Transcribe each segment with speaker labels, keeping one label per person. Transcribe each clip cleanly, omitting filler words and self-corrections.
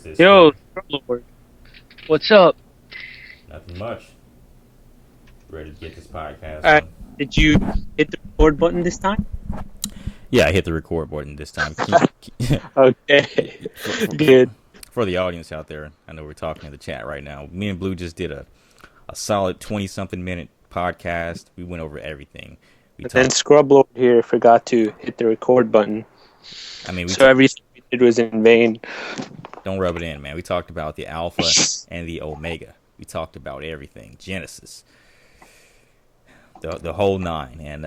Speaker 1: this
Speaker 2: Yo,
Speaker 1: thing?
Speaker 2: Lord, what's up?
Speaker 1: Nothing much. Ready to get this podcast
Speaker 2: Uh,
Speaker 1: on?
Speaker 2: did you hit the record button this time?
Speaker 1: Yeah, I hit the record button this time.
Speaker 2: Okay,
Speaker 1: for, for, for,
Speaker 2: good.
Speaker 1: for the audience out there, I know we're talking in the chat right now. Me and Blue just did a solid 20-something minute podcast. We went over everything. We
Speaker 2: But then
Speaker 1: talked.
Speaker 2: Scrub Lord here forgot to hit the record button,
Speaker 1: I mean,
Speaker 2: so everything we did was in vain.
Speaker 1: don't rub it in, man. We talked about the alpha and the omega. We talked about everything. Genesis, the whole nine, and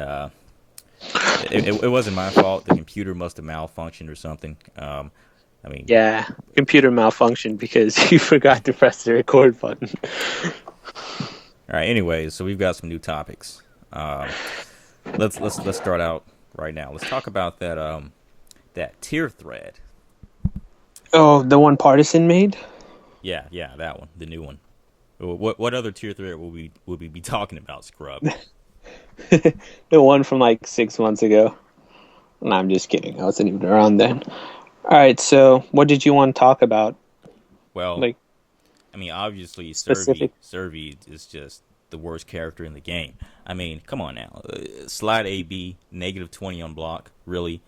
Speaker 1: it wasn't my fault. The computer must have malfunctioned or something. I mean,
Speaker 2: Yeah, computer malfunctioned because you forgot to press the record button.
Speaker 1: all right. Anyways, so we've got some new topics. Let's start out right now. Let's talk about that tier thread.
Speaker 2: Oh, the one Partisan made?
Speaker 1: Yeah, that one, the new one. What other tier thread will we be talking about, Scrub?
Speaker 2: The one from like 6 months ago. No, I'm just kidding. I wasn't even around then. All right, so what did you want to talk about?
Speaker 1: Well,
Speaker 2: Like
Speaker 1: I mean, obviously,
Speaker 2: specific?
Speaker 1: Servi is just the worst character in the game. I mean, come on now, slide AB -20 on block. Really,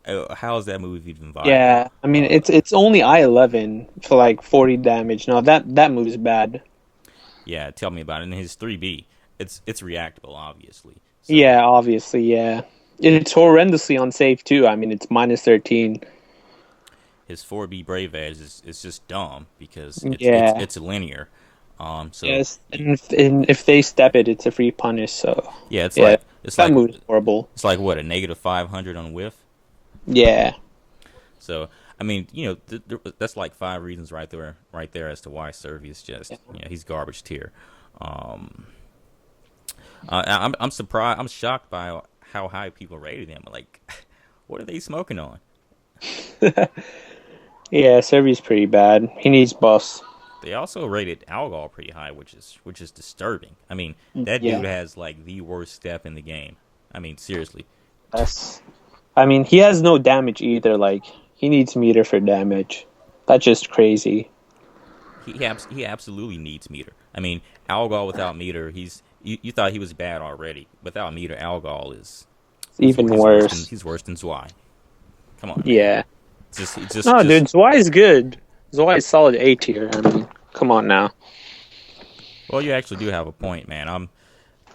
Speaker 1: how is that move even viable?
Speaker 2: Yeah, I mean it's only I-11 for like 40 damage. No, that move is bad.
Speaker 1: Yeah, tell me about it. And his 3B, it's reactable, obviously. So
Speaker 2: Yeah, obviously, yeah. It's horrendously unsafe too. I mean, it's -13.
Speaker 1: his 4B Brave Edge is just dumb because
Speaker 2: Yeah.
Speaker 1: it's linear. So
Speaker 2: Yes, and if they step it, it's a free punish. So
Speaker 1: yeah,
Speaker 2: yeah, that move is horrible.
Speaker 1: it's like what, a -500 on whiff.
Speaker 2: Yeah,
Speaker 1: So I mean, that's like five reasons right there as to why Servi is just he's garbage tier. Um, I'm surprised. I'm shocked by how high people rated him. Like, what are they smoking on?
Speaker 2: yeah. Servy's pretty bad. He needs buffs.
Speaker 1: They also rated Algol pretty high, which is disturbing. I mean, that dude
Speaker 2: Yeah,
Speaker 1: has like the worst step in the game. I mean, seriously,
Speaker 2: that's. I mean, he has no damage either. Like he needs meter for damage. That's just crazy.
Speaker 1: he absolutely needs meter. I mean, Algol without meter, you thought he was bad already. Without meter, Algol is
Speaker 2: It's even worse.
Speaker 1: he's worse than Zwei. Come on, man.
Speaker 2: Yeah. No,
Speaker 1: Just
Speaker 2: dude, Zwei is good. Zwei is solid A tier. I mean, come on now.
Speaker 1: well, you actually do have a point, man.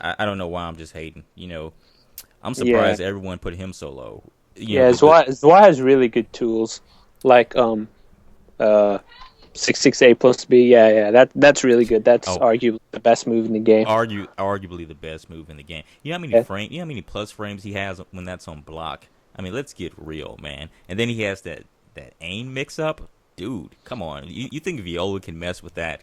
Speaker 1: I don't know why I'm just hating. I'm
Speaker 2: Yeah.
Speaker 1: surprised everyone put him so low.
Speaker 2: Yeah, Zwei has really good tools. Like uh 6 6 A plus B. Yeah, that's really good. That's
Speaker 1: oh,
Speaker 2: arguably the best move in the game.
Speaker 1: arguably the best move in the game.
Speaker 2: Yeah.
Speaker 1: You know how many plus frames he has when that's on block? I mean, let's get real, man. And then he has that aim mix up. Dude, come on. You think Viola can mess with that?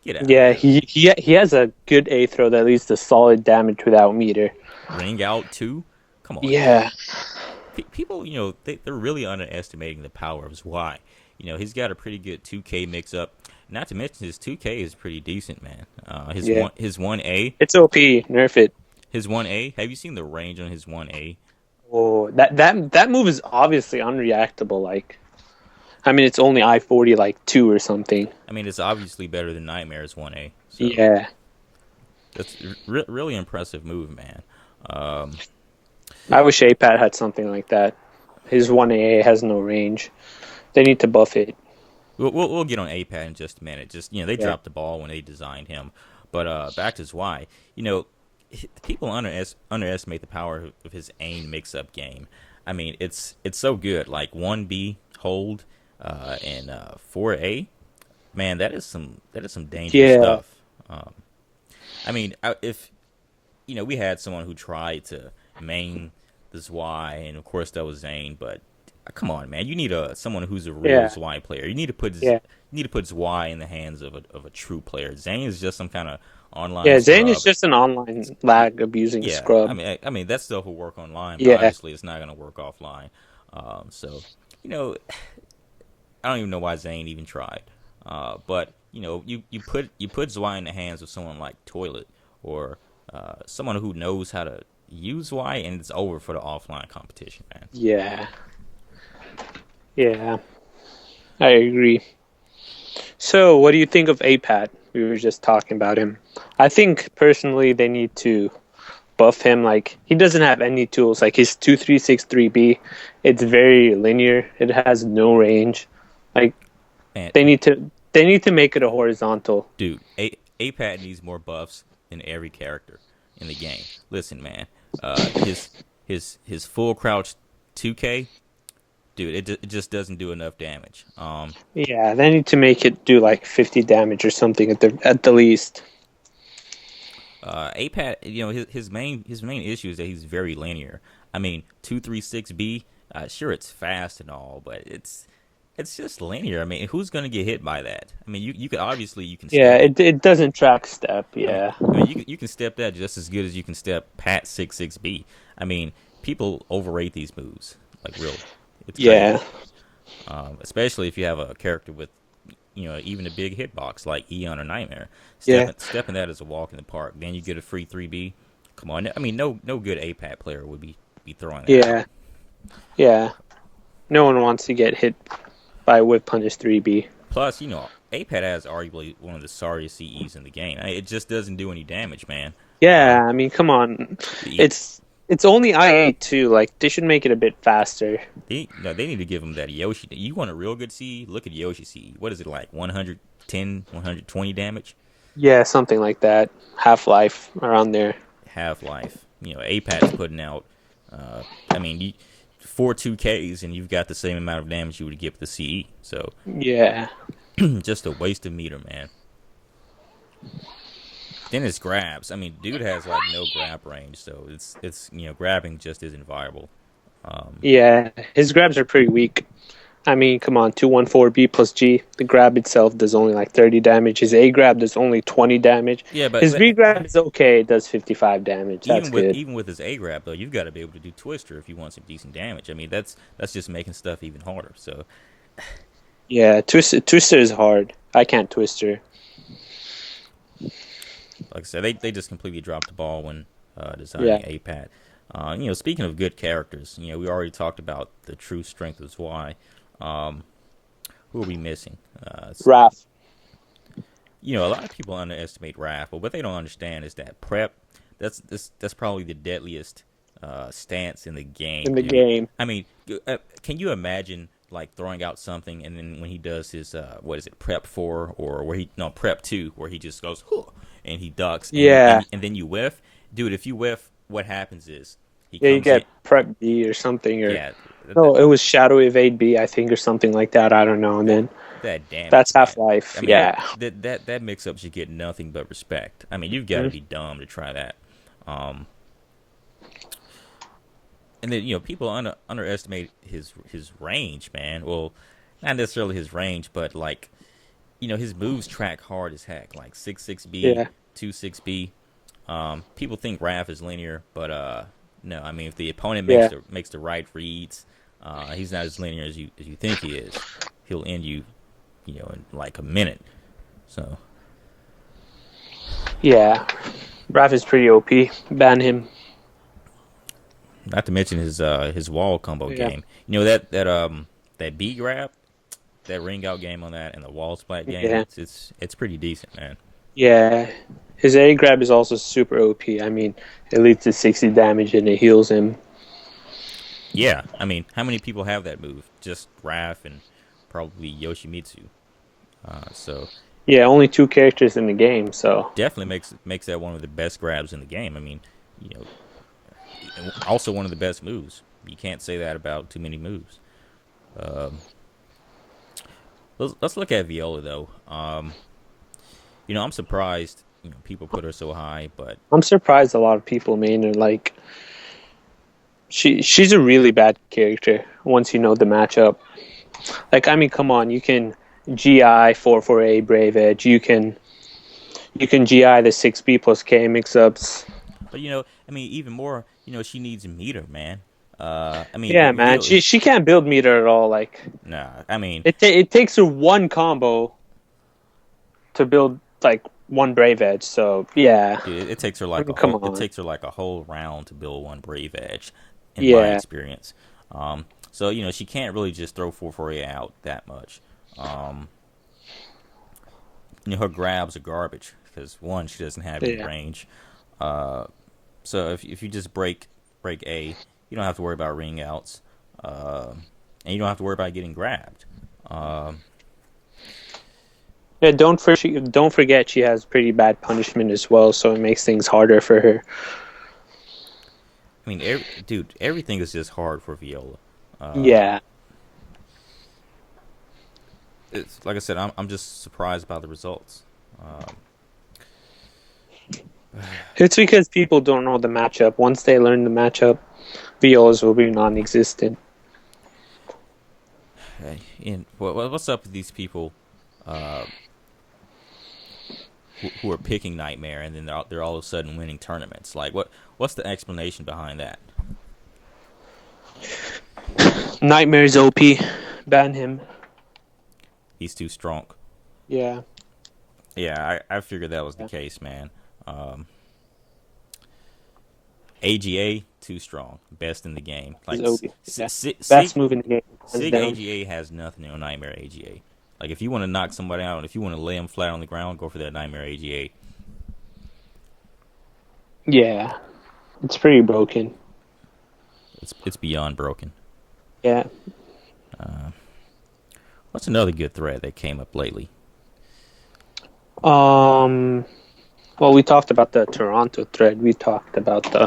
Speaker 1: Get out of
Speaker 2: Yeah,
Speaker 1: here.
Speaker 2: he has a good A throw that leads to solid damage without meter.
Speaker 1: Ring out too? Come on, man.
Speaker 2: Yeah.
Speaker 1: People, they're really underestimating the power of Zwei. He's got a pretty good 2K mix up. Not to mention his 2K is pretty decent, man.
Speaker 2: Yeah.
Speaker 1: His 1A,
Speaker 2: It's OP. Nerf it.
Speaker 1: his 1A. Have you seen the range on his 1A?
Speaker 2: Oh, that move is obviously unreactable. Like, I mean, it's only I-40 like 2 or something.
Speaker 1: I mean, it's obviously better than Nightmare's 1A. So
Speaker 2: Yeah.
Speaker 1: that's really impressive move, man. Um,
Speaker 2: I wish APAT had something like that. His 1A has no range. They need to buff it.
Speaker 1: we'll get on APAT in just a minute. Just they
Speaker 2: Yeah.
Speaker 1: dropped the ball when they designed him. But back to Zwei. People underestimate the power of his aim mix-up game. I mean, it's so good. Like 1B hold and 4A. Man, that is some dangerous
Speaker 2: Yeah.
Speaker 1: stuff. I mean, if we had someone who tried to main the Zwei, and of course that was Zane, but come on, man, you need someone who's a real
Speaker 2: Yeah.
Speaker 1: Zwei player. You need to put
Speaker 2: Yeah.
Speaker 1: Zwei in the hands of a true player. Zane is just some kind of online
Speaker 2: Yeah, Zane is
Speaker 1: scrub.
Speaker 2: just an online lag abusing
Speaker 1: Yeah,
Speaker 2: scrub.
Speaker 1: I mean that stuff will work online, but
Speaker 2: Yeah.
Speaker 1: obviously it's not going to work offline. So you know, I don't even know why Zane even tried. But you put Zwei in the hands of someone like Toilet or someone who knows how to use Zwei, and it's over for the offline competition, man.
Speaker 2: Yeah. Yeah. I agree. So, what do you think of APAT? We were just talking about him. I think personally they need to buff him. Like he doesn't have any tools. Like his 2363B, it's very linear. It has no range. Like
Speaker 1: And
Speaker 2: they need to make it a horizontal.
Speaker 1: dude, APAT needs more buffs than every character in the game. Listen, man, his full crouch 2K, dude, it just doesn't do enough damage.
Speaker 2: Yeah, they need to make it do like 50 damage or something at the least.
Speaker 1: APAT, his main issue is that he's very linear. I mean, 236B, sure it's fast and all, but it's just linear. I mean, who's gonna get hit by that? I mean, you can obviously you can
Speaker 2: Yeah,
Speaker 1: step it.
Speaker 2: it doesn't track step.
Speaker 1: I mean,
Speaker 2: Yeah.
Speaker 1: you can step that just as good as you can step Pat 66B. I mean, people overrate these moves like really. It's crazy,
Speaker 2: Yeah.
Speaker 1: especially if you have a character with even a big hitbox like Eon or Nightmare.
Speaker 2: Yeah.
Speaker 1: Stepping that is a walk in the park. Then you get a free 3B. Come on, I mean, no good APAT player would be throwing that out.
Speaker 2: Yeah. Yeah. No one wants to get hit by Whip Punch's 3B.
Speaker 1: Plus, APAT has arguably one of the sorriest CEs in the game. It just doesn't do any damage, man. Uh,
Speaker 2: Yeah, I mean, come on.
Speaker 1: the,
Speaker 2: It's only I8 too. Like they should make it a bit faster.
Speaker 1: no, they need to give him that Yoshi. You want a real good CE? Look at Yoshi CE. What is it like? 110, 120 damage?
Speaker 2: Yeah, something like that. Half-Life around there.
Speaker 1: Half life. APAT's putting out. I mean, 4 2Ks and you've got the same amount of damage you would get with the CE. So
Speaker 2: Yeah.
Speaker 1: just a waste of meter, man. Then it's grabs. I mean, dude has like no grab range, so it's grabbing just isn't viable.
Speaker 2: Yeah, his grabs are pretty weak. I mean, come on, 214B plus G. The grab itself does only like 30 damage. His A grab does only 20 damage.
Speaker 1: Yeah,
Speaker 2: His
Speaker 1: but
Speaker 2: B grab is okay. It does 55 damage. That's good.
Speaker 1: even with his A grab though, you've got to be able to do Twister if you want some decent damage. I mean, that's just making stuff even harder. So
Speaker 2: Yeah, Twister is hard. I can't Twister.
Speaker 1: like I said, they just completely dropped the ball when
Speaker 2: Yeah,
Speaker 1: designing APAT. Speaking of good characters, we already talked about the true strength of Zwei. Um, who are we missing?
Speaker 2: Raph
Speaker 1: A lot of people underestimate Raph, but what they don't understand is that prep. That's probably the deadliest stance in the game,
Speaker 2: in the
Speaker 1: dude.
Speaker 2: game.
Speaker 1: I mean, can you imagine like throwing out something and then when he does his what is it, prep 4 or where he no prep 2 where he just goes "Huh," and he ducks
Speaker 2: Yeah,
Speaker 1: and then you whiff, dude. If you whiff, what happens is he
Speaker 2: yeah, you
Speaker 1: comes in.
Speaker 2: get Prep B or something, or
Speaker 1: Yeah,
Speaker 2: no, it was Shadow Evade B, I think, or something like that. I don't know. And then
Speaker 1: that damage,
Speaker 2: that's
Speaker 1: man.
Speaker 2: Half-Life.
Speaker 1: I mean,
Speaker 2: Yeah,
Speaker 1: that mix up should get nothing but respect. I mean, you've got to
Speaker 2: Mhm.
Speaker 1: be dumb to try that. Um, and then people underestimate his range, man. Well, not necessarily his range, but like his moves track hard as heck, like 6-6B,
Speaker 2: yeah,
Speaker 1: 2-6B. People think Raph is linear, but no. I mean, if the opponent
Speaker 2: yeah,
Speaker 1: makes the right reads, he's not as linear as you think he is. He'll end you, in like a minute. So
Speaker 2: yeah. Raph is pretty OP. Ban him.
Speaker 1: not to mention his wall combo
Speaker 2: Yeah,
Speaker 1: game. That B grab, that ring out game on that, and the wall splat game.
Speaker 2: yeah,
Speaker 1: It's pretty decent, man.
Speaker 2: yeah. His A grab is also super OP. I mean, it leads to 60 damage and it heals him.
Speaker 1: Yeah, I mean, how many people have that move? Just Raph and probably Yoshimitsu. So
Speaker 2: Yeah, only two characters in the game, so
Speaker 1: definitely makes that one of the best grabs in the game. I mean, you know, also one of the best moves. You can't say that about too many moves. Um, let's look at Viola though. I'm surprised. People put her so high, but
Speaker 2: I'm surprised a lot of people main her. Like, she's a really bad character once you know the matchup. Like, I mean, come on, you can GI 4-4A Brave Edge. You can GI the 6B plus K mix ups.
Speaker 1: but I mean, even more. She needs a meter, man. I mean,
Speaker 2: Yeah, man,
Speaker 1: Viola.
Speaker 2: she can't build meter at all. Like,
Speaker 1: Nah, I mean,
Speaker 2: it takes her one combo to build like one Brave Edge. So yeah,
Speaker 1: dude, it takes her
Speaker 2: I
Speaker 1: like
Speaker 2: mean,
Speaker 1: a
Speaker 2: come
Speaker 1: whole. It
Speaker 2: on.
Speaker 1: takes her like a whole round to build one Brave Edge, in my
Speaker 2: Yeah,
Speaker 1: experience. So she can't really just throw 4-4A out that much. Um, her grabs are garbage because one, she doesn't have any
Speaker 2: Yeah.
Speaker 1: range. Uh, so if you just break A, you don't have to worry about ring outs, and you don't have to worry about getting grabbed. Um,
Speaker 2: Yeah, don't forget she has pretty bad punishment as well, so it makes things harder for her.
Speaker 1: I mean, dude, everything is just hard for Viola. Uh,
Speaker 2: Yeah.
Speaker 1: it's like I said, I'm just surprised by the results. Um,
Speaker 2: It's because people don't know the matchup. Once they learn the matchup, VOs will be non-existent.
Speaker 1: and what's up with these people uh, who are picking Nightmare and then they're all of a sudden winning tournaments? Like, what's the explanation behind that?
Speaker 2: Nightmare's OP. Ban him.
Speaker 1: He's too strong.
Speaker 2: Yeah.
Speaker 1: Yeah, I figured that was the
Speaker 2: Yeah.
Speaker 1: case, man. Um, AGA too strong, best in the game.
Speaker 2: He's
Speaker 1: Like
Speaker 2: OP. Yeah.
Speaker 1: Sig
Speaker 2: Best move in the game. Hands
Speaker 1: Sig
Speaker 2: down.
Speaker 1: AGA has nothing on Nightmare AGA. Like if you want to knock somebody out, and if you want to lay them flat on the ground, go for that Nightmare AGA.
Speaker 2: Yeah. It's pretty broken.
Speaker 1: It's beyond broken.
Speaker 2: Yeah.
Speaker 1: What's another good thread that came up lately?
Speaker 2: Well, we talked about the Toronto thread. We talked about the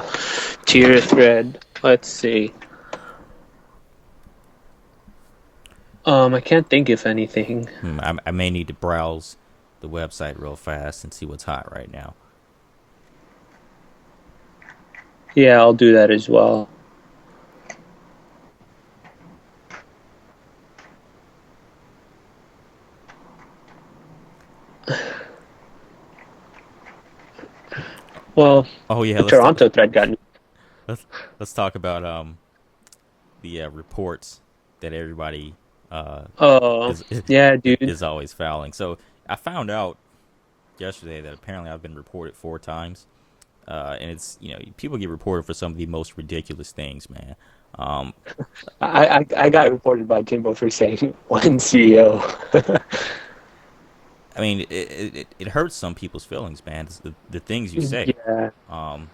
Speaker 2: tier thread. Let's see. I can't think of anything.
Speaker 1: I may need to browse the website real fast and see what's hot right now.
Speaker 2: Yeah, I'll do that as well. Well,
Speaker 1: Oh yeah,
Speaker 2: the Toronto thread got.
Speaker 1: let's let's talk about the reports that everybody
Speaker 2: Oh,
Speaker 1: is
Speaker 2: yeah, dude.
Speaker 1: is always fouling. So I found out yesterday that apparently I've been reported 4 times, and it's people get reported for some of the most ridiculous things, man. Um,
Speaker 2: I got reported by Jimbo for saying one CEO.
Speaker 1: I mean, it hurts some people's feelings, man. It's the things you say.
Speaker 2: Yeah,
Speaker 1: Um,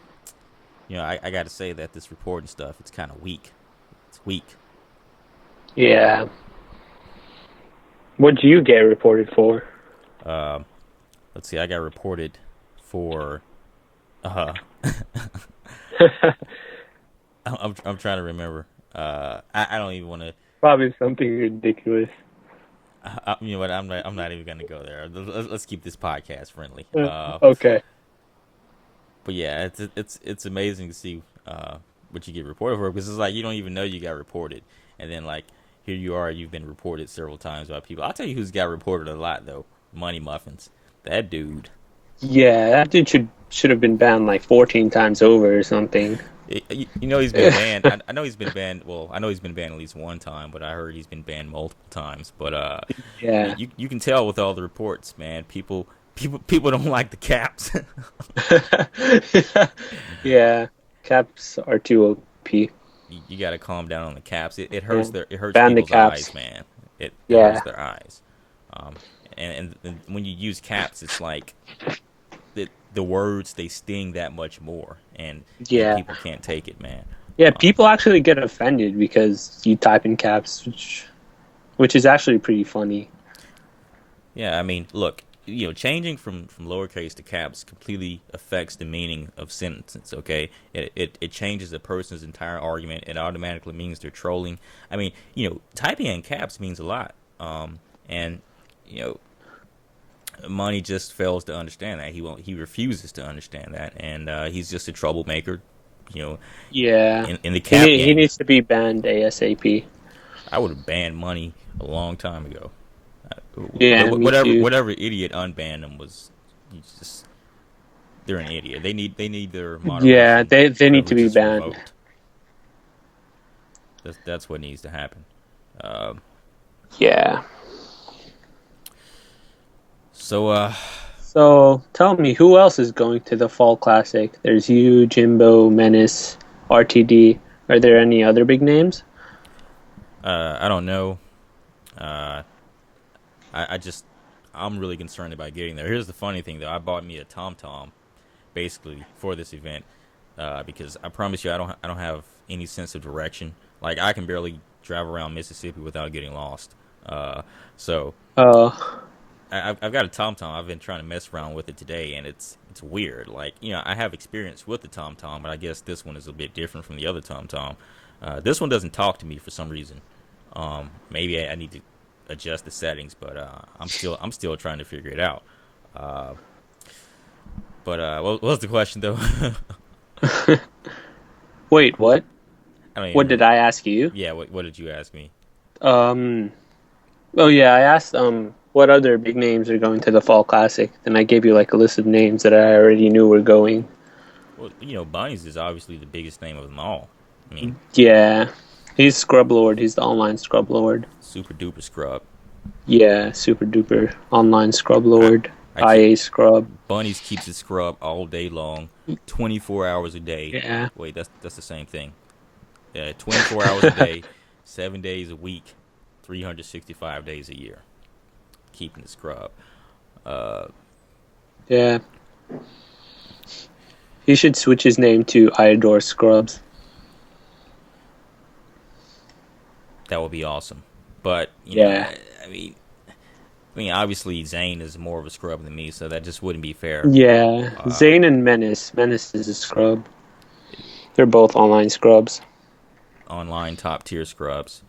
Speaker 1: I got to say that this reporting stuff, it's kind of weak. It's weak.
Speaker 2: yeah. What do you get reported for?
Speaker 1: Um, let's see, I got reported for. Uh, I'm trying to remember. I don't even want to.
Speaker 2: Probably something ridiculous.
Speaker 1: You know what? I'm not even gonna go there. Let's keep this podcast friendly.
Speaker 2: Okay.
Speaker 1: But yeah, it's amazing to see what you get reported for because it's like you don't even know you got reported, and then like here you are, you've been reported several times by people. I'll tell you who's got reported a lot though. Money Muffins. That dude.
Speaker 2: Yeah, that dude should have been banned like 14 times over or something.
Speaker 1: He's been banned. I know he's been banned. Well, I know he's been banned at least one time, but I heard he's been banned multiple times. But
Speaker 2: Yeah.
Speaker 1: you can tell with all the reports, man. People don't like the caps.
Speaker 2: Yeah. Caps are too OP.
Speaker 1: You got to calm down on the caps. It hurts it hurts
Speaker 2: Ban the
Speaker 1: people's
Speaker 2: caps.
Speaker 1: eyes, man. It
Speaker 2: Yeah.
Speaker 1: hurts their eyes. Um, and when you use caps, it's like the words they sting that much more, and
Speaker 2: Yeah.
Speaker 1: people can't take it, man.
Speaker 2: Yeah, people actually get offended because you type in caps, which is actually pretty funny.
Speaker 1: Yeah, I mean, look, changing from lowercase to caps completely affects the meaning of sentences. Okay, it changes a person's entire argument. It automatically means they're trolling. I mean, typing in caps means a lot. And Money just fails to understand that. He refuses to understand that, and he's just a troublemaker.
Speaker 2: Yeah.
Speaker 1: In the cap
Speaker 2: He
Speaker 1: game,
Speaker 2: needs to be banned ASAP.
Speaker 1: I would have banned Money a long time ago.
Speaker 2: Yeah, me too.
Speaker 1: Whatever idiot unbanned him was, they're an idiot. They need their moderation.
Speaker 2: Yeah, they need to be
Speaker 1: privileges
Speaker 2: banned.
Speaker 1: revoked. That's what needs to happen.
Speaker 2: Yeah.
Speaker 1: So
Speaker 2: So tell me, who else is going to the Fall Classic? There's you, Jimbo, Menace, RTD. Are there any other big names?
Speaker 1: I don't know. I I'm really concerned about getting there. Here's the funny thing, though. I bought me a TomTom basically for this event because I promise you, I don't have any sense of direction. Like I can barely drive around Mississippi without getting lost. So
Speaker 2: Oh,
Speaker 1: I've got a TomTom. I've been trying to mess around with it today, and it's weird. Like I have experience with the TomTom, but I guess this one is a bit different from the other TomTom. This one doesn't talk to me for some reason. Maybe I need to adjust the settings, but I'm still trying to figure it out. Uh, what was the question though?
Speaker 2: wait, what?
Speaker 1: I don't
Speaker 2: What
Speaker 1: even.
Speaker 2: did I ask you?
Speaker 1: Yeah, what did you ask me?
Speaker 2: Um, oh yeah, I asked what other big names are going to the Fall Classic. Then I gave you like a list of names that I already knew were going.
Speaker 1: Well, Bunnies is obviously the biggest name of them all. I mean,
Speaker 2: Yeah, he's Scrub Lord. He's the online Scrub Lord.
Speaker 1: super duper scrub.
Speaker 2: Yeah, super duper online Scrub
Speaker 1: I
Speaker 2: Lord.
Speaker 1: I keep
Speaker 2: IA Scrub.
Speaker 1: Bunnies keeps it scrub all day long, 24 hours a day.
Speaker 2: Yeah,
Speaker 1: Wait, that's the same thing. Yeah, 24 hours a day, 7 days a week, 365 days a year, keeping the scrub. Uh,
Speaker 2: yeah. He should switch his name to I Adore Scrubs.
Speaker 1: that would be awesome. But
Speaker 2: Yeah,
Speaker 1: obviously Zane is more of a scrub than me, so that just wouldn't be fair.
Speaker 2: yeah.
Speaker 1: Uh,
Speaker 2: Zane and Menace. Menace is a scrub. They're both online scrubs.
Speaker 1: Online top tier scrubs.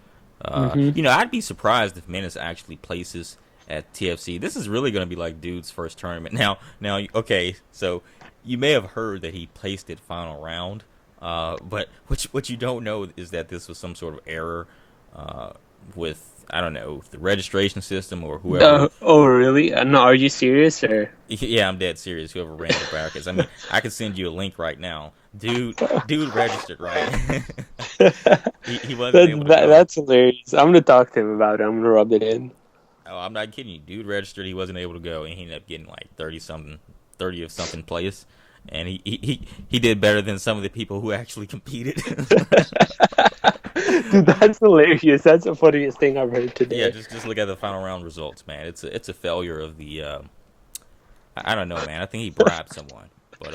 Speaker 2: Hmm.
Speaker 1: I'd be surprised if Menace actually places at TFC. This is really going to be like dude's first tournament. Now, okay, so you may have heard that he placed it final round, but what you don't know is that this was some sort of error with I don't know the registration system or whoever.
Speaker 2: Oh, really? No, are you serious? Or
Speaker 1: Yeah, I'm dead serious. Whoever ran the brackets. I mean, I could send you a link right now. Dude registered right. he wasn't able to go.
Speaker 2: that's hilarious. I'm gonna talk to him about it. I'm gonna rub it in.
Speaker 1: Oh, I'm not kidding you. Dude registered. He wasn't able to go, and he ended up getting like 30 of something place, and he did better than some of the people who actually competed.
Speaker 2: Dude, that's hilarious. That's the funniest thing I've heard
Speaker 1: Yeah,
Speaker 2: today.
Speaker 1: just look at the final round results, man. It's a failure of the. I don't know, man. I think he bribed someone, but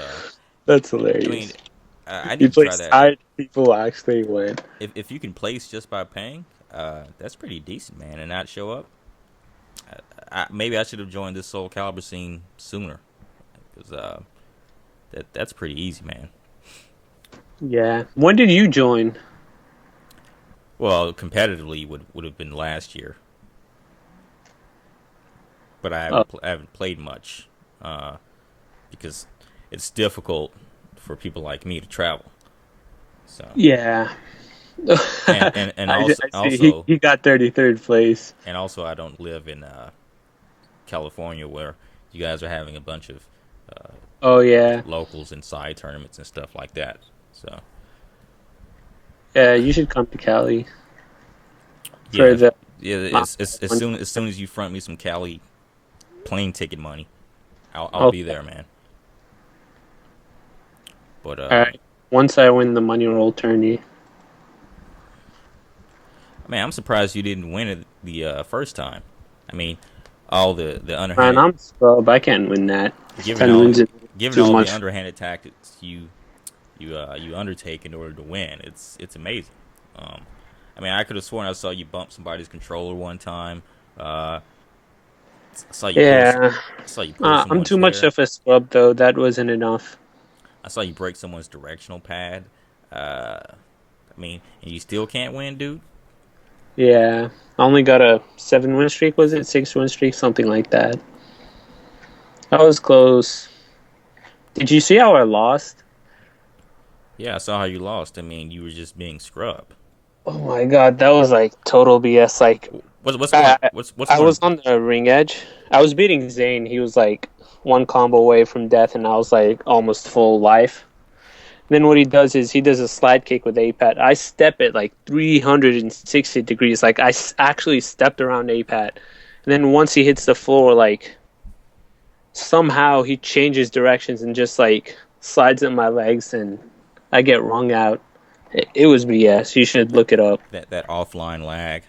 Speaker 2: That's
Speaker 1: I mean,
Speaker 2: hilarious.
Speaker 1: I
Speaker 2: He
Speaker 1: need to try
Speaker 2: plays
Speaker 1: that.
Speaker 2: tired people actually win.
Speaker 1: If you can place just by paying, that's pretty decent, man, and not show up. Maybe I should have joined this Soul Calibur scene sooner, because that's pretty easy, man.
Speaker 2: Yeah. When did you join?
Speaker 1: Well, competitively would have been last year, but
Speaker 2: Oh,
Speaker 1: I haven't played much because it's difficult for people like me to travel. So
Speaker 2: yeah.
Speaker 1: and
Speaker 2: I see. He got 33rd place.
Speaker 1: I don't live in California where you guys are having a bunch of uh,
Speaker 2: Oh yeah.
Speaker 1: locals and side tournaments and stuff like that. So
Speaker 2: Yeah, you should come to Cali for
Speaker 1: yeah,
Speaker 2: the
Speaker 1: yeah. As soon as you front me some Cali plane ticket money, I'll be
Speaker 2: Okay.
Speaker 1: there, man. But
Speaker 2: All right. Once I win the money roll tourney.
Speaker 1: man, I'm surprised you didn't win it the first time. I mean, all the
Speaker 2: Man,
Speaker 1: underhanded,
Speaker 2: I'm scrub. I can't win that.
Speaker 1: given
Speaker 2: 10
Speaker 1: all
Speaker 2: wins is
Speaker 1: given
Speaker 2: too
Speaker 1: all the
Speaker 2: much.
Speaker 1: underhanded tactics you undertake in order to win, it's amazing. Um, I mean, I could have sworn I saw you bump somebody's controller one time. Uh, I saw you pull
Speaker 2: Yeah.
Speaker 1: I saw you pull
Speaker 2: I'm
Speaker 1: someone's
Speaker 2: too much
Speaker 1: hair.
Speaker 2: of a scrub though. That wasn't enough.
Speaker 1: I saw you break someone's directional pad. I mean, and you still can't win, dude.
Speaker 2: Yeah. I only got a 7 win streak, was it? 6 win streak, something like that. That was close. Did you see how I lost?
Speaker 1: Yeah, I saw how you lost. I mean, you were just being scrub.
Speaker 2: Oh my god, that was like total BS. Like
Speaker 1: What's going
Speaker 2: I, I
Speaker 1: what's
Speaker 2: I
Speaker 1: going
Speaker 2: was on the ring edge. I was beating Zane. He was like one combo away from death, and I was like almost full life. Then what he does is he does a slide kick with APAT. I step it like 360 degrees. Like actually stepped around APAT. And then once he hits the floor, like somehow he changes directions and just like slides at my legs, and I get wrung out. It was BS. You should look it up.
Speaker 1: that offline lag?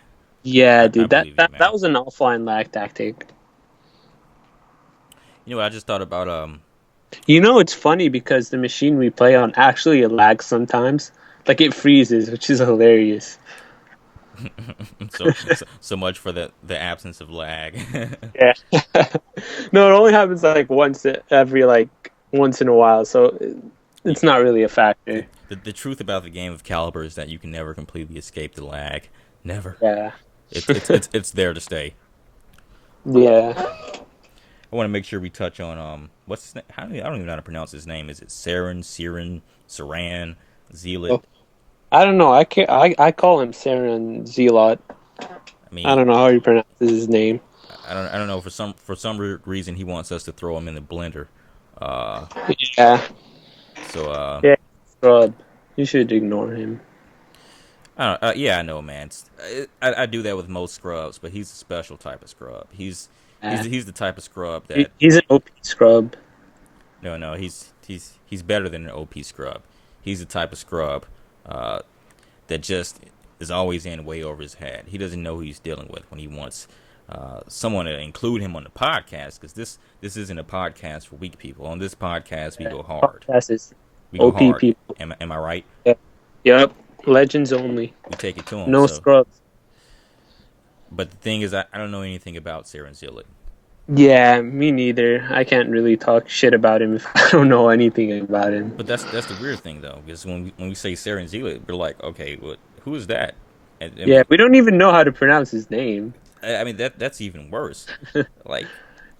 Speaker 2: Yeah,
Speaker 1: I
Speaker 2: dude,
Speaker 1: believe you,
Speaker 2: that
Speaker 1: man.
Speaker 2: was an offline lag tactic.
Speaker 1: You know what I just thought about?
Speaker 2: You know, it's funny because the machine we play on actually lags sometimes. Like it freezes, which is hilarious.
Speaker 1: So much for the absence of lag.
Speaker 2: Yeah. No, it only happens like every like once in a while, so
Speaker 1: You-
Speaker 2: it's not really a
Speaker 1: the,
Speaker 2: factor.
Speaker 1: the truth about the game of Calibur is that you can never completely escape the lag. Never.
Speaker 2: Yeah.
Speaker 1: It's there to stay.
Speaker 2: Yeah.
Speaker 1: I want to make sure we touch on what's his name? I don't even know how to pronounce his name. Is it Siren, Saran, Zealot?
Speaker 2: Oh, I don't know. I call him Saren Zealot.
Speaker 1: I
Speaker 2: I
Speaker 1: mean,
Speaker 2: don't know how he pronounces his name.
Speaker 1: I don't know for some reason he wants us to throw him in the blender. Uh,
Speaker 2: Yeah.
Speaker 1: so
Speaker 2: Yeah. Scrub. You should ignore him.
Speaker 1: I don't, yeah, I know, man. I do that with most scrubs, but he's a special type of scrub.
Speaker 2: Yeah.
Speaker 1: He's the type of scrub that
Speaker 2: He's an OP scrub.
Speaker 1: no, he's better than an OP scrub. He's the type of scrub uh, that just is always in way over his head. He doesn't know who he's dealing with when he wants someone to include him on the podcast, because this isn't a podcast for weak people. On this podcast, we
Speaker 2: Yeah.
Speaker 1: go hard.
Speaker 2: Podcast is
Speaker 1: We go
Speaker 2: OP
Speaker 1: hard.
Speaker 2: people.
Speaker 1: Am I right?
Speaker 2: Yeah. Yep. Legends only.
Speaker 1: We take it to him.
Speaker 2: No
Speaker 1: So,
Speaker 2: scrubs.
Speaker 1: but the thing is, I don't know anything about Saren Zillit.
Speaker 2: Yeah, me neither. I can't really talk shit about him if I don't know anything about him.
Speaker 1: But that's the weird thing though, because when we say Saren Zillit, we're like, okay, what? Who is that? I
Speaker 2: Yeah,
Speaker 1: mean,
Speaker 2: we don't even know how to pronounce his name.
Speaker 1: I mean that's even worse. Like,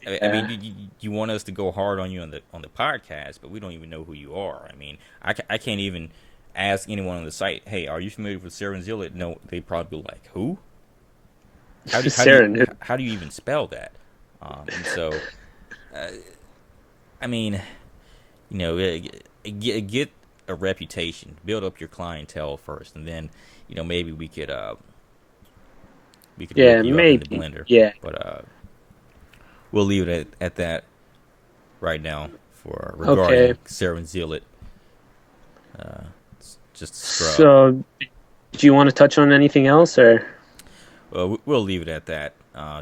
Speaker 1: I
Speaker 2: Yeah.
Speaker 1: mean, you want us to go hard on you on the podcast, but we don't even know who you are. I mean, I can't even ask anyone on the site, hey, are you familiar with Saren Zillit? No, they probably be like, who?
Speaker 2: Saren.
Speaker 1: How do you even spell that? And so, uh, I mean, you know, get a reputation, build up your clientele first, and then, you know, maybe we could
Speaker 2: Yeah,
Speaker 1: whip you up in the
Speaker 2: maybe.
Speaker 1: blender.
Speaker 2: Yeah.
Speaker 1: But we'll leave it at that right now for
Speaker 2: Okay.
Speaker 1: regarding Sarah and Zealot. It's just a scrub.
Speaker 2: So, do you want to touch on anything else, or?
Speaker 1: Well, we'll leave it at that.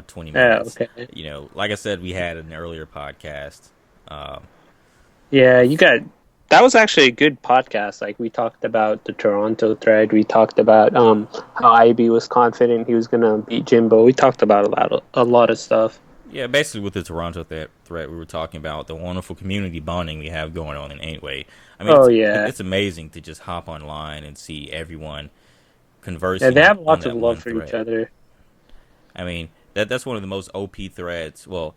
Speaker 1: 20
Speaker 2: Yeah.
Speaker 1: minutes.
Speaker 2: Okay.
Speaker 1: You know, like I said, we had an earlier podcast.
Speaker 2: Yeah, you got. That was actually a good podcast. Like we talked about the Toronto thread. We talked about how IB was confident he was gonna beat Jimbo. We talked about a lot of stuff.
Speaker 1: Yeah, basically with the Toronto threat, we were talking about the wonderful community bonding we have going on in Anyway. I mean,
Speaker 2: Oh yeah,
Speaker 1: it's amazing to just hop online and see everyone
Speaker 2: yeah.
Speaker 1: conversing
Speaker 2: They have
Speaker 1: on
Speaker 2: lots of
Speaker 1: that
Speaker 2: love
Speaker 1: one
Speaker 2: for each
Speaker 1: thread.
Speaker 2: other.
Speaker 1: I mean, that's one of the most OP threads. Well,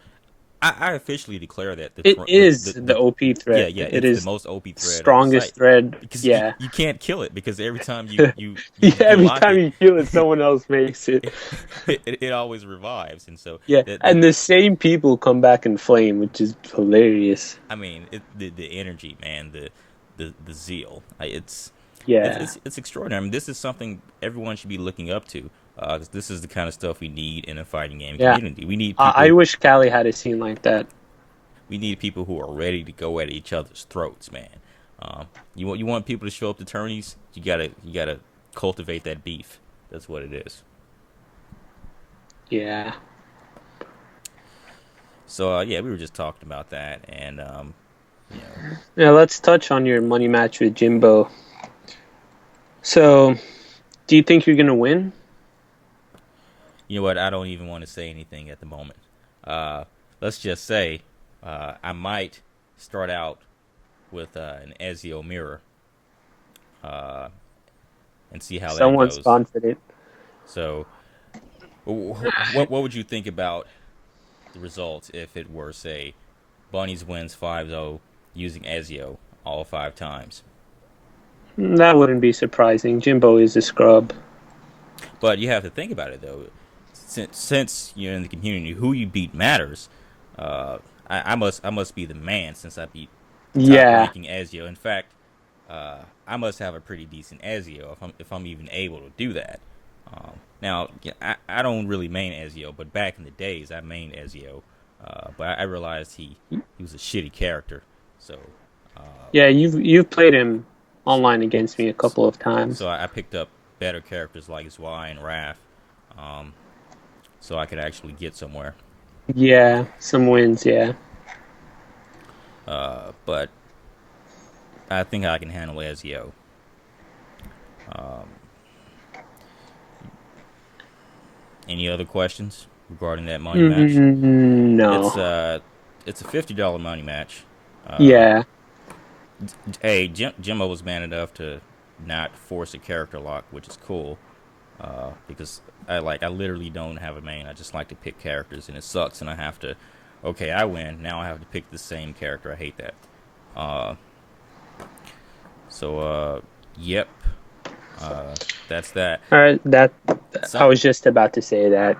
Speaker 1: I officially declare that
Speaker 2: It is the OP
Speaker 1: yeah,
Speaker 2: thread.
Speaker 1: yeah,
Speaker 2: It
Speaker 1: it's the
Speaker 2: is
Speaker 1: most OP
Speaker 2: the
Speaker 1: thread on the site
Speaker 2: strongest thread.
Speaker 1: because
Speaker 2: Yeah.
Speaker 1: you can't kill it, because every time
Speaker 2: Yeah,
Speaker 1: you
Speaker 2: every
Speaker 1: lock
Speaker 2: time
Speaker 1: it,
Speaker 2: you kill it, someone else makes it.
Speaker 1: it always revives, and so
Speaker 2: Yeah,
Speaker 1: that
Speaker 2: and the same people come back and flame, which is hilarious.
Speaker 1: I mean, the energy, man, the zeal,
Speaker 2: Yeah,
Speaker 1: it's extraordinary. I mean, this is something everyone should be looking up to. 'Cause this is the kind of stuff we need in a fighting game
Speaker 2: yeah.
Speaker 1: community. We need
Speaker 2: I
Speaker 1: people.
Speaker 2: wish Cali had a scene like that.
Speaker 1: We need people who are ready to go at each other's throats, man. You want people to show up to tourneys. You gotta cultivate that beef. That's what it is.
Speaker 2: Yeah.
Speaker 1: So yeah, we were just talking about that, and you know,
Speaker 2: Yeah, let's touch on your money match with Jimbo. So, do you think you're gonna win?
Speaker 1: you know what? I don't even want to say anything at the moment. Let's just say I might start out with an Ezio mirror uh, and see how that
Speaker 2: Someone's
Speaker 1: goes.
Speaker 2: confident.
Speaker 1: So, what would you think about the results if it were, say, Bunnies wins 5-0 using Ezio all 5 times?
Speaker 2: That wouldn't be surprising. Jimbo is a scrub.
Speaker 1: But you have to think about it though. Since you're in the community, who you beat matters. I must be the man since I beat top
Speaker 2: Yeah.
Speaker 1: ranking Ezio. In fact, I must have a pretty decent Ezio if I'm even able to do that. Now, I don't really main Ezio, but back in the days I mained Ezio. But I realized he was a shitty character. So
Speaker 2: Yeah, you've played him online against me a couple of times.
Speaker 1: so I picked up better characters like Zwei and Raph, so I could actually get somewhere.
Speaker 2: Yeah, some wins, yeah.
Speaker 1: But I think I can handle Ezio. Any other questions regarding that money match?
Speaker 2: No.
Speaker 1: It's a $50 money match. Uh,
Speaker 2: Yeah.
Speaker 1: hey, Jimbo was man enough to not force a character lock, which is cool. Because I literally don't have a main. I just like to pick characters, and it sucks. And I have to. Okay, I win. Now I have to pick the same character. I hate that. Uh, yep. That's that.
Speaker 2: All right. I
Speaker 1: Some,
Speaker 2: was just about to say that.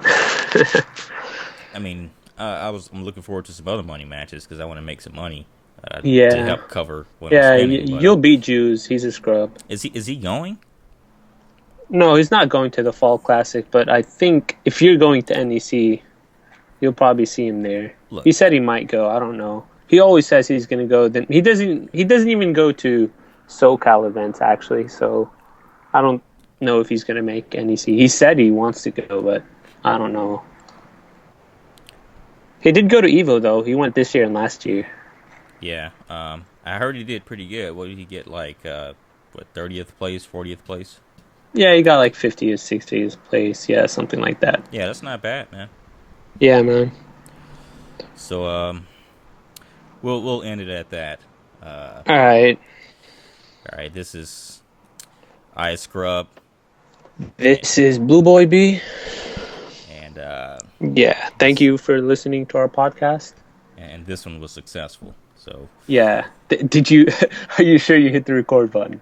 Speaker 1: I mean, I'm looking forward to some other money matches because I want to make some money to
Speaker 2: Yeah.
Speaker 1: help cover what I'm
Speaker 2: Yeah.
Speaker 1: spending. But
Speaker 2: You'll beat Jews. He's a scrub.
Speaker 1: is he going?
Speaker 2: No, he's not going to the Fall Classic, but I think if you're going to NEC, you'll probably see him there.
Speaker 1: Look,
Speaker 2: He said he might go. I don't know. He always says he's going to go. Then he doesn't. He doesn't even go to SoCal events actually. So I don't know if he's going to make NEC. He said he wants to go, but I don't know. He did go to Evo though. He went this year and last year.
Speaker 1: yeah. I heard he did pretty good. What did he get? 30th place, 40th place?
Speaker 2: Yeah, he got like 50th, 60th place. Yeah, something like that.
Speaker 1: Yeah, that's not bad, man.
Speaker 2: Yeah, man.
Speaker 1: So we'll end it at that.
Speaker 2: All right.
Speaker 1: All right, this is I Scrub,
Speaker 2: This is Blue Boy B.
Speaker 1: and
Speaker 2: Yeah. Thank you for listening to our podcast.
Speaker 1: this one was successful. So
Speaker 2: Yeah. Did you? Are you sure you hit the record button?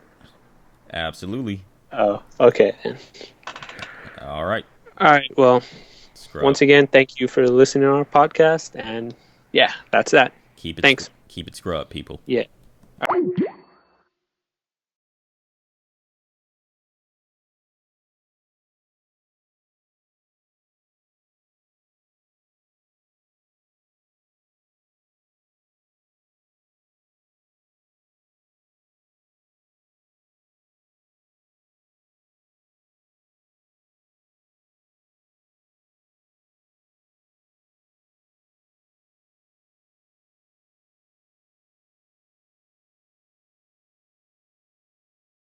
Speaker 1: absolutely.
Speaker 2: Oh, okay.
Speaker 1: All right,
Speaker 2: All right. Well,
Speaker 1: Scrub.
Speaker 2: once again, thank you for listening to our podcast, and yeah, that's that.
Speaker 1: Keep it
Speaker 2: Thanks.
Speaker 1: keep it scrub, people.
Speaker 2: Yeah.